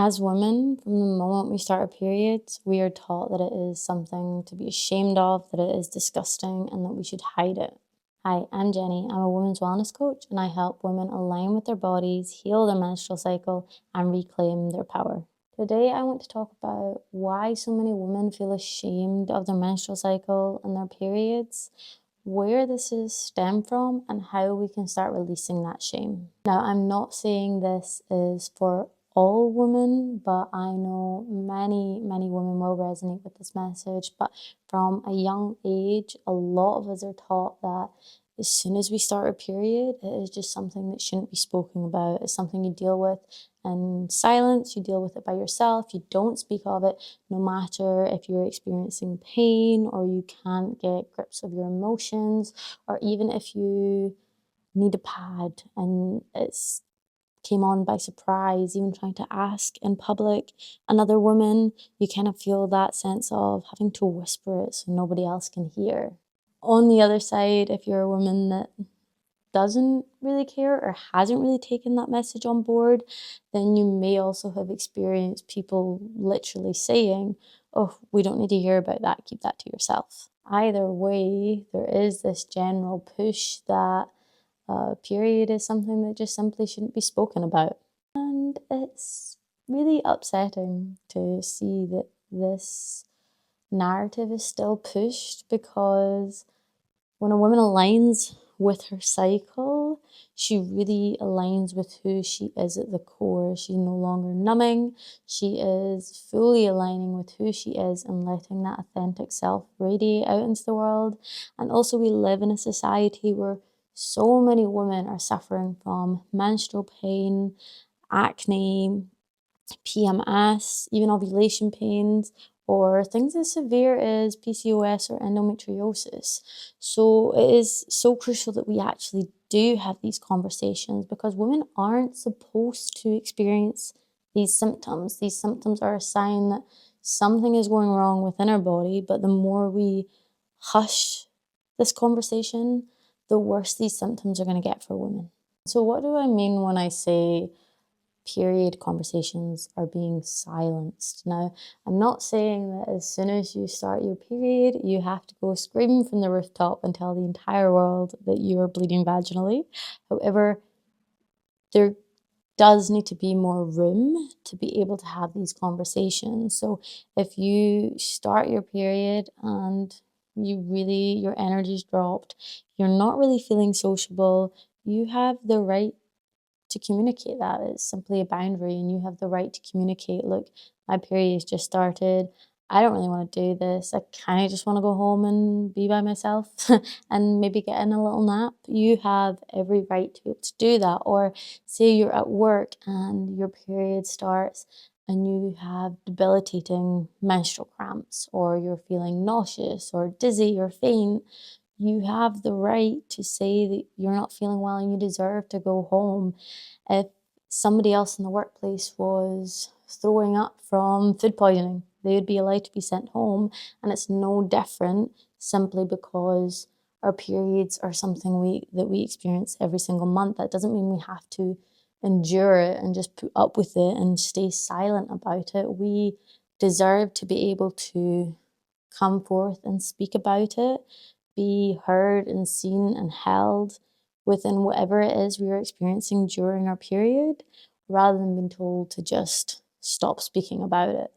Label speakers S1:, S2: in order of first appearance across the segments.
S1: As women, from the moment we start our periods, we are taught that it is something to be ashamed of, that it is disgusting, and that we should hide it. Hi, I'm Jenny. I'm a women's wellness coach, and I help women align with their bodies, heal their menstrual cycle, and reclaim their power. Today, I want to talk about why so many women feel ashamed of their menstrual cycle and their periods, where this is stemmed from, and how we can start releasing that shame. Now, I'm not saying this is for all women, but I know many women will resonate with this message. But from a young age, a lot of us are taught that as soon as we start our period, it is just something that shouldn't be spoken about. It's something you deal with in silence, you deal with it by yourself, you don't speak of it, no matter if you're experiencing pain or you can't get grips of your emotions, or even if you need a pad and it's came on by surprise, even trying to ask in public another woman, you kind of feel that sense of having to whisper it so nobody else can hear. On the other side, if you're a woman that doesn't really care or hasn't really taken that message on board, then you may also have experienced people literally saying, oh, we don't need to hear about that, keep that to yourself. Either way, there is this general push that period is something that just simply shouldn't be spoken about. And it's really upsetting to see that this narrative is still pushed, because when a woman aligns with her cycle, she really aligns with who she is at the core. She's no longer numbing. She is fully aligning with who she is and letting that authentic self radiate out into the world. And also, we live in a society where so many women are suffering from menstrual pain, acne, PMS, even ovulation pains, or things as severe as PCOS or endometriosis. So it is so crucial that we actually do have these conversations, because women aren't supposed to experience these symptoms. These symptoms are a sign that something is going wrong within our body, but the more we hush this conversation, the worse these symptoms are going to get for women. So what do I mean when I say period conversations are being silenced? Now, I'm not saying that as soon as you start your period, you have to go screaming from the rooftop and tell the entire world that you are bleeding vaginally. However, there does need to be more room to be able to have these conversations. So if you start your period and your energy's dropped, you're not really feeling sociable, you have the right to communicate that. It's simply a boundary, and you have the right to communicate, look, my period has just started. I don't really want to do this. I kind of just want to go home and be by myself and maybe get in a little nap. You have every right to be able to do that. Or say you're at work and your period starts and you have debilitating menstrual cramps, or you're feeling nauseous or dizzy or faint. You have the right to say that you're not feeling well and you deserve to go home. If somebody else in the workplace was throwing up from food poisoning, they would be allowed to be sent home, and it's no different simply because our periods are something that we experience every single month. That doesn't mean we have to endure it and just put up with it and stay silent about it. We deserve to be able to come forth and speak about it, be heard and seen and held within whatever it is we are experiencing during our period, rather than being told to just stop speaking about it.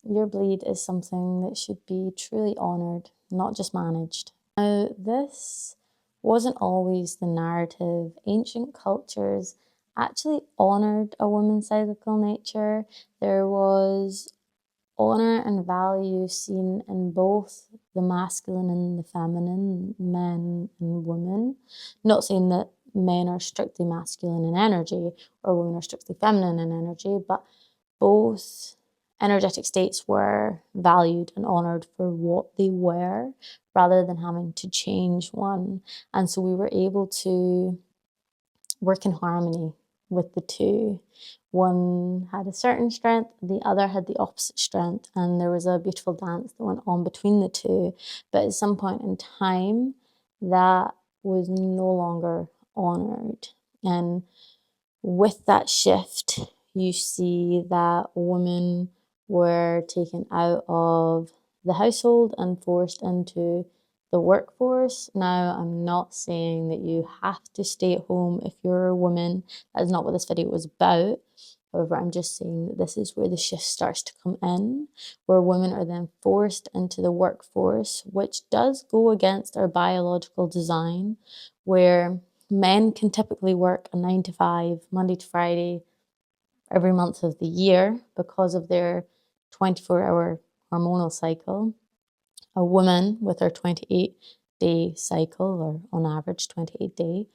S1: Your bleed is something that should be truly honoured, not just managed. Now, this wasn't always the narrative. Ancient cultures actually honoured a woman's cyclical nature. There was honour and value seen in both the masculine and the feminine, men and women. Not saying that men are strictly masculine in energy or women are strictly feminine in energy, but both energetic states were valued and honoured for what they were, rather than having to change one. And so we were able to work in harmony with the two. One had a certain strength, the other had the opposite strength, and there was a beautiful dance that went on between the two. But at some point in time, that was no longer honoured. And with that shift, you see that women were taken out of the household and forced into the workforce. Now, I'm not saying that you have to stay at home if you're a woman. That's not what this video was about. However, I'm just saying that this is where the shift starts to come in, where women are then forced into the workforce, which does go against our biological design, where men can typically work a 9 to 5, Monday to Friday, every month of the year because of their 24-hour hormonal cycle. A woman with her 28-day cycle, or on average 28-day,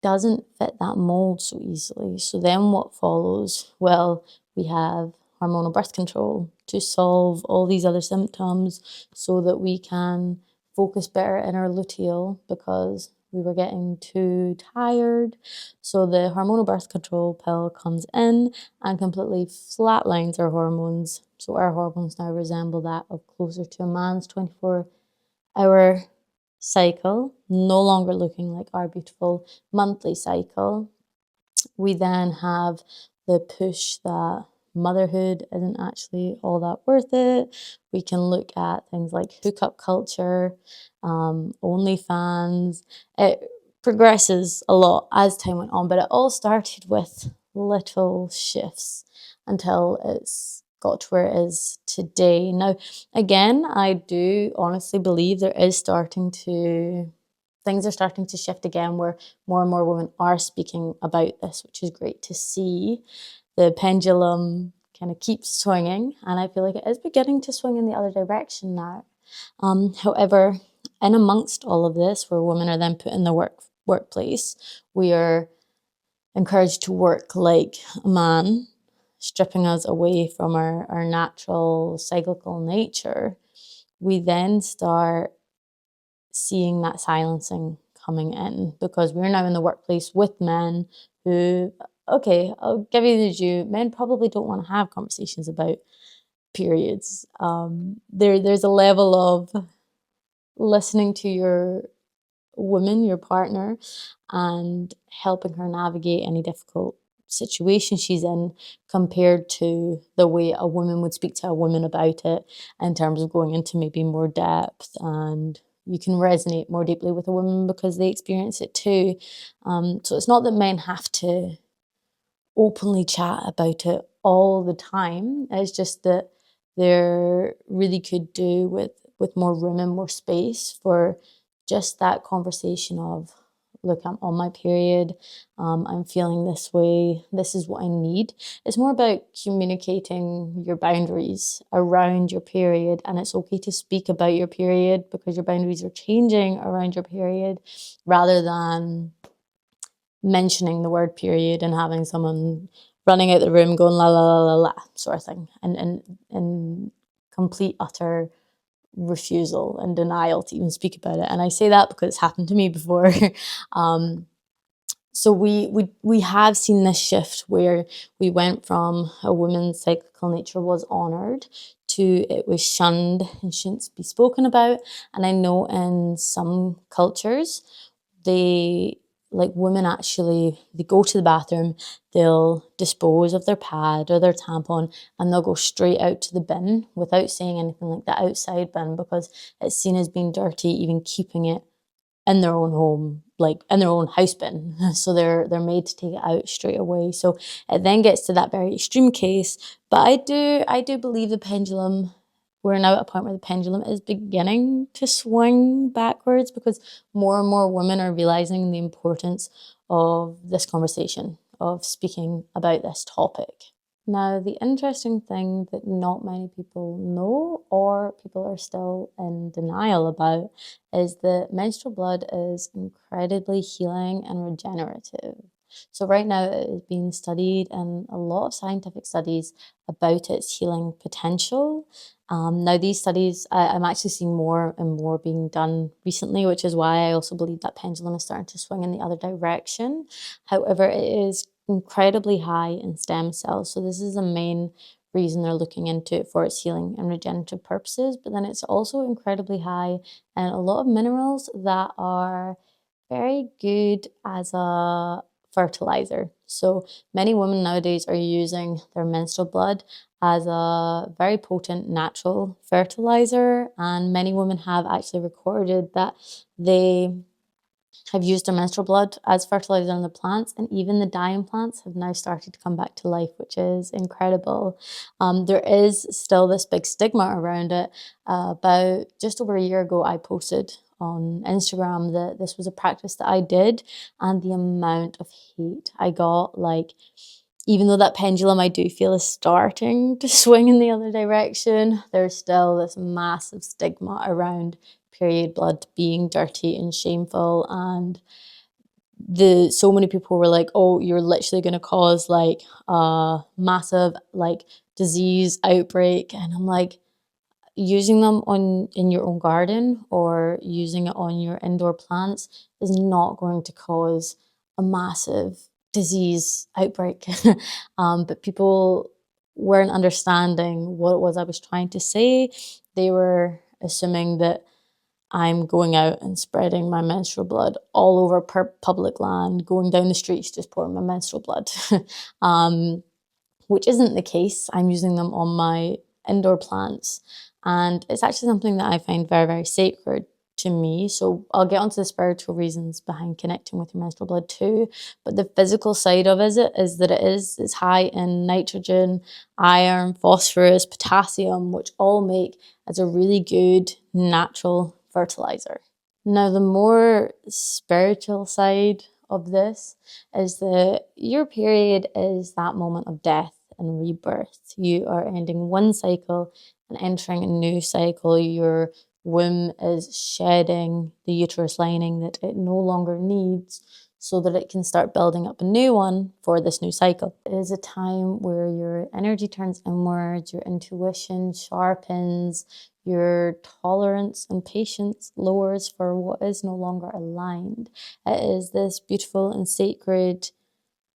S1: doesn't fit that mold so easily. So then what follows? Well, we have hormonal birth control to solve all these other symptoms so that we can focus better in our luteal because we were getting too tired. So the hormonal birth control pill comes in and completely flatlines our hormones. So our hormones now resemble that of closer to a man's 24-hour cycle, no longer looking like our beautiful monthly cycle. We then have the push that motherhood isn't actually all that worth it. We can look at things like hookup culture, OnlyFans. It progresses a lot as time went on, but it all started with little shifts until it's got to where it is today. Now, again, I do honestly believe things are starting to shift again, where more and more women are speaking about this, which is great to see. The pendulum kind of keeps swinging, and I feel like it is beginning to swing in the other direction now. However, in amongst all of this, where women are then put in the workplace, we are encouraged to work like a man, stripping us away from our natural cyclical nature. We then start seeing that silencing coming in because we're now in the workplace with men who, okay, I'll give you the due, men probably don't want to have conversations about periods. There's a level of listening to your woman, your partner, and helping her navigate any difficult situation she's in compared to the way a woman would speak to a woman about it in terms of going into maybe more depth, and you can resonate more deeply with a woman because they experience it too. So it's not that men have to openly chat about it all the time. It's just that there really could do with more room and more space for just that conversation of, look, I'm on my period, I'm feeling this way, this is what I need. It's more about communicating your boundaries around your period, and it's okay to speak about your period because your boundaries are changing around your period, rather than mentioning the word period and having someone running out the room going la la la la la sort of thing, and complete utter refusal and denial to even speak about it. And I say that because it's happened to me before. So we have seen this shift where we went from a woman's cyclical nature was honoured to it was shunned and shouldn't be spoken about. And I know in some cultures, women actually, they go to the bathroom, they'll dispose of their pad or their tampon, and they'll go straight out to the bin without saying anything like the outside bin, because it's seen as being dirty, even keeping it in their own home, like in their own house bin. So they're made to take it out straight away. So it then gets to that very extreme case. But I do believe the pendulum, we're now at a point where the pendulum is beginning to swing backwards because more and more women are realizing the importance of this conversation, of speaking about this topic. Now, the interesting thing that not many people know, or people are still in denial about, is that menstrual blood is incredibly healing and regenerative. So right now it is being studied in a lot of scientific studies about its healing potential. Now these studies, I'm actually seeing more and more being done recently, which is why I also believe that pendulum is starting to swing in the other direction. However, it is incredibly high in stem cells. So this is the main reason they're looking into it, for its healing and regenerative purposes. But then it's also incredibly high in a lot of minerals that are very good as a fertilizer. So many women nowadays are using their menstrual blood as a very potent natural fertilizer, and many women have actually recorded that they have used their menstrual blood as fertilizer on the plants, and even the dying plants have now started to come back to life, which is incredible. There is still this big stigma around it. About just over a year ago, I posted on Instagram that this was a practice that I did, and the amount of hate I got, like, even though that pendulum I do feel is starting to swing in the other direction, there's still this massive stigma around period blood being dirty and shameful. And so many people were like, oh, you're literally going to cause like a massive like disease outbreak. And I'm like, using them in your own garden or using it on your indoor plants is not going to cause a massive disease outbreak. But people weren't understanding what it was I was trying to say. They were assuming that I'm going out and spreading my menstrual blood all over public land, going down the streets just pouring my menstrual blood, which isn't the case. I'm using them on my indoor plants, and it's actually something that I find very, very sacred to me. So I'll get onto the spiritual reasons behind connecting with your menstrual blood too, but the physical side of it is that it's high in nitrogen, iron, phosphorus, potassium, which all make as a really good natural fertilizer. Now, the more spiritual side of this is that your period is that moment of death and rebirth. You are ending one cycle and entering a new cycle. Your womb is shedding the uterus lining that it no longer needs so that it can start building up a new one for this new cycle. It is a time where your energy turns inwards, your intuition sharpens, your tolerance and patience lowers for what is no longer aligned. It is this beautiful and sacred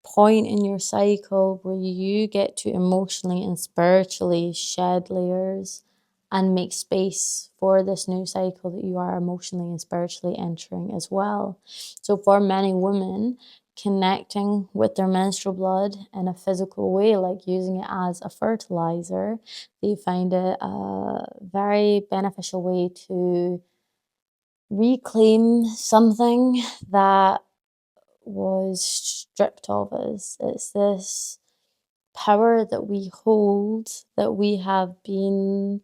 S1: point in your cycle where you get to emotionally and spiritually shed layers and make space for this new cycle that you are emotionally and spiritually entering as well. So for many women, connecting with their menstrual blood in a physical way, like using it as a fertilizer, they find it a very beneficial way to reclaim something that was stripped of us. It's this power that we hold that we have been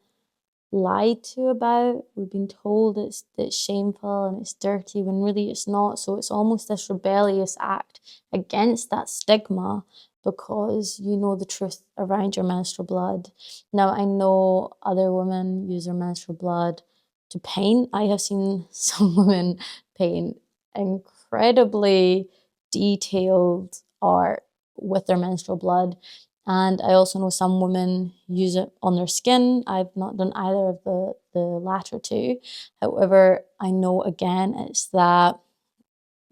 S1: lied to about. We've been told it's shameful and it's dirty when really it's not. So it's almost this rebellious act against that stigma because you know the truth around your menstrual blood. Now, I know other women use their menstrual blood to paint. I have seen some women paint incredibly detailed art with their menstrual blood. And I also know some women use it on their skin. I've not done either of the latter two. However, I know again, it's that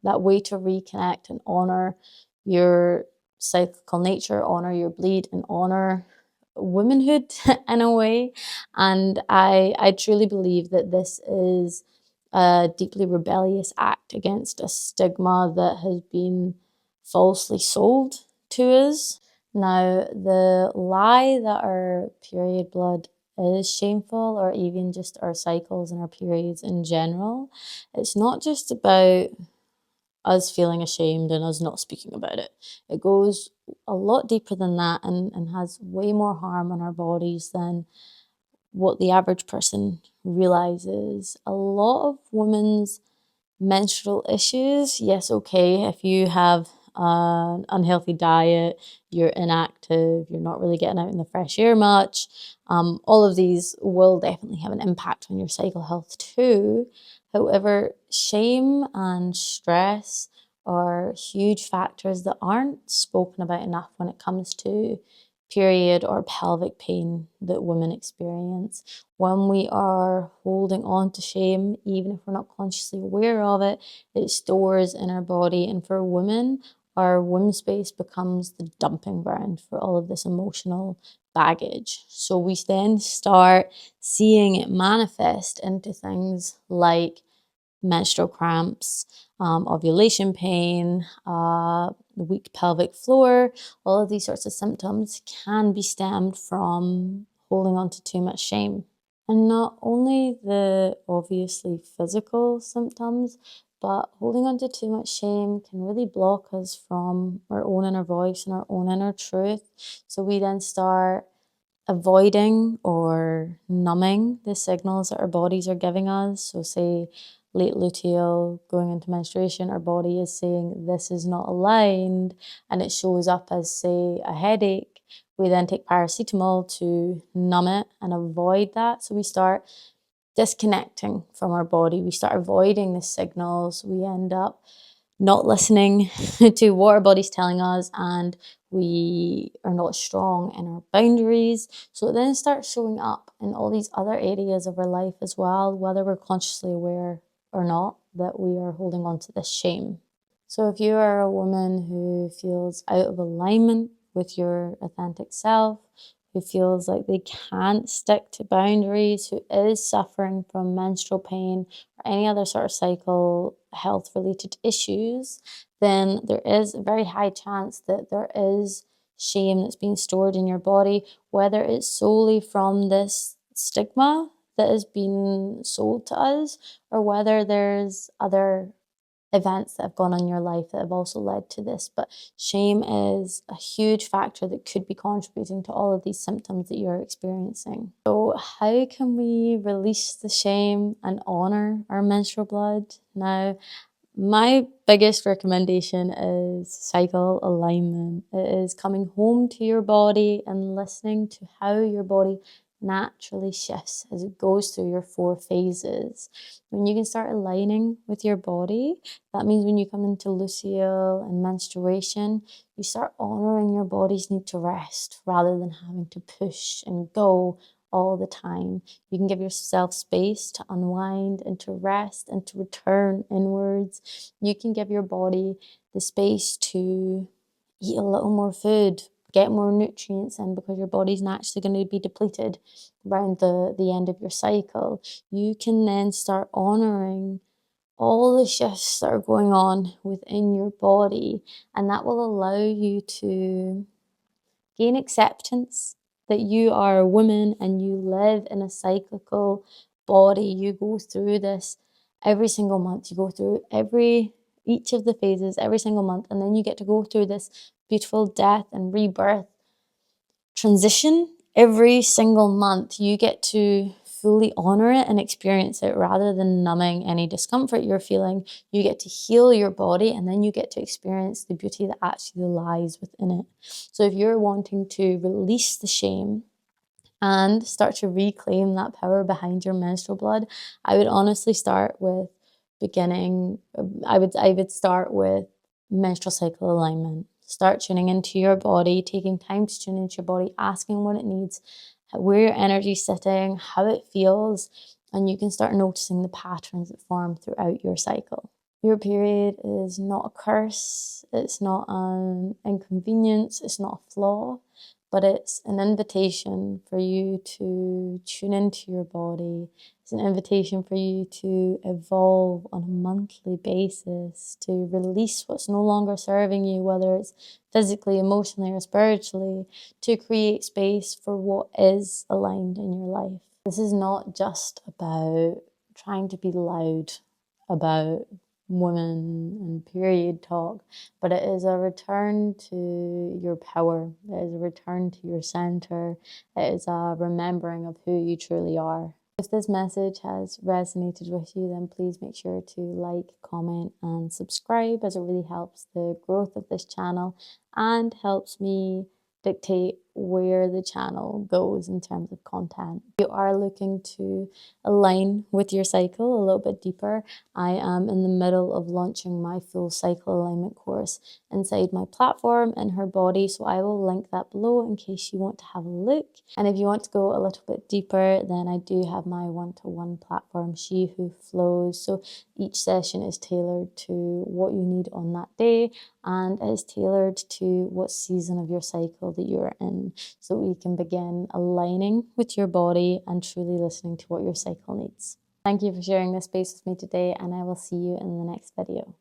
S1: way to reconnect and honor your cyclical nature, honor your bleed, and honor womanhood in a way. And I truly believe that this is a deeply rebellious act against a stigma that has been falsely sold to us. Now, the lie that our period blood is shameful, or even just our cycles and our periods in general, it's not just about us feeling ashamed and us not speaking about it. It goes a lot deeper than that and has way more harm on our bodies than what the average person realizes. A lot of women's menstrual issues, yes, okay, if you have an unhealthy diet, you're inactive, you're not really getting out in the fresh air much, all of these will definitely have an impact on your cycle health too. However, shame and stress are huge factors that aren't spoken about enough when it comes to period or pelvic pain that women experience. When we are holding on to shame, even if we're not consciously aware of it, it stores in our body. And for women, our womb space becomes the dumping ground for all of this emotional baggage. So we then start seeing it manifest into things like menstrual cramps, ovulation pain, weak pelvic floor. All of these sorts of symptoms can be stemmed from holding on to too much shame. And not only the obviously physical symptoms, but holding on to too much shame can really block us from our own inner voice and our own inner truth. So we then start avoiding or numbing the signals that our bodies are giving us. So say late luteal, going into menstruation, our body is saying this is not aligned, and it shows up as, say, a headache. We then take paracetamol to numb it and avoid that. So we start disconnecting from our body. We start avoiding the signals. We end up not listening to what our body's telling us, and we are not strong in our boundaries. So it then starts showing up in all these other areas of our life as well, whether we're consciously aware or not, that we are holding on to this shame. So if you are a woman who feels out of alignment with your authentic self, who feels like they can't stick to boundaries, who is suffering from menstrual pain or any other sort of cycle health related issues, then there is a very high chance that there is shame that's being stored in your body, whether it's solely from this stigma that has been sold to us, or whether there's other events that have gone on in your life that have also led to this. But shame is a huge factor that could be contributing to all of these symptoms that you're experiencing. So how can we release the shame and honor our menstrual blood? Now, my biggest recommendation is cycle alignment. It is coming home to your body and listening to how your body naturally shifts as it goes through your 4 phases. When you can start aligning with your body, that means when you come into luteal and menstruation, you start honoring your body's need to rest rather than having to push and go all the time. You can give yourself space to unwind and to rest and to return inwards. You can give your body the space to eat a little more food, get more nutrients in, because your body's naturally going to be depleted around the end of your cycle. You can then start honoring all the shifts that are going on within your body, and that will allow you to gain acceptance that you are a woman and you live in a cyclical body. You go through this every single month. You go through each of the phases every single month, and then you get to go through this beautiful death and rebirth transition every single month. You get to fully honor it and experience it rather than numbing any discomfort you're feeling. You get to heal your body, and then you get to experience the beauty that actually lies within it. So if you're wanting to release the shame and start to reclaim that power behind your menstrual blood, I would honestly start with I would start with menstrual cycle alignment. Start tuning into your body, taking time to tune into your body, asking what it needs, where your energy's sitting, how it feels, and you can start noticing the patterns that form throughout your cycle. Your period is not a curse, it's not an inconvenience, it's not a flaw, but it's an invitation for you to tune into your body. It's an invitation for you to evolve on a monthly basis, to release what's no longer serving you, whether it's physically, emotionally, or spiritually, to create space for what is aligned in your life. This is not just about trying to be loud about women and period talk, but it is a return to your power. It is a return to your center. It is a remembering of who you truly are. If this message has resonated with you, then please make sure to like, comment, and subscribe, as it really helps the growth of this channel and helps me dictate where the channel goes in terms of content. If you are looking to align with your cycle a little bit deeper, I am in the middle of launching my full cycle alignment course inside my platform in Her Body, so I will link that below in case you want to have a look. And if you want to go a little bit deeper, then I do have my one-to-one platform, She Who Flows. So each session is tailored to what you need on that day, and is tailored to what season of your cycle that you're in, so we can begin aligning with your body and truly listening to what your cycle needs. Thank you for sharing this space with me today, and I will see you in the next video.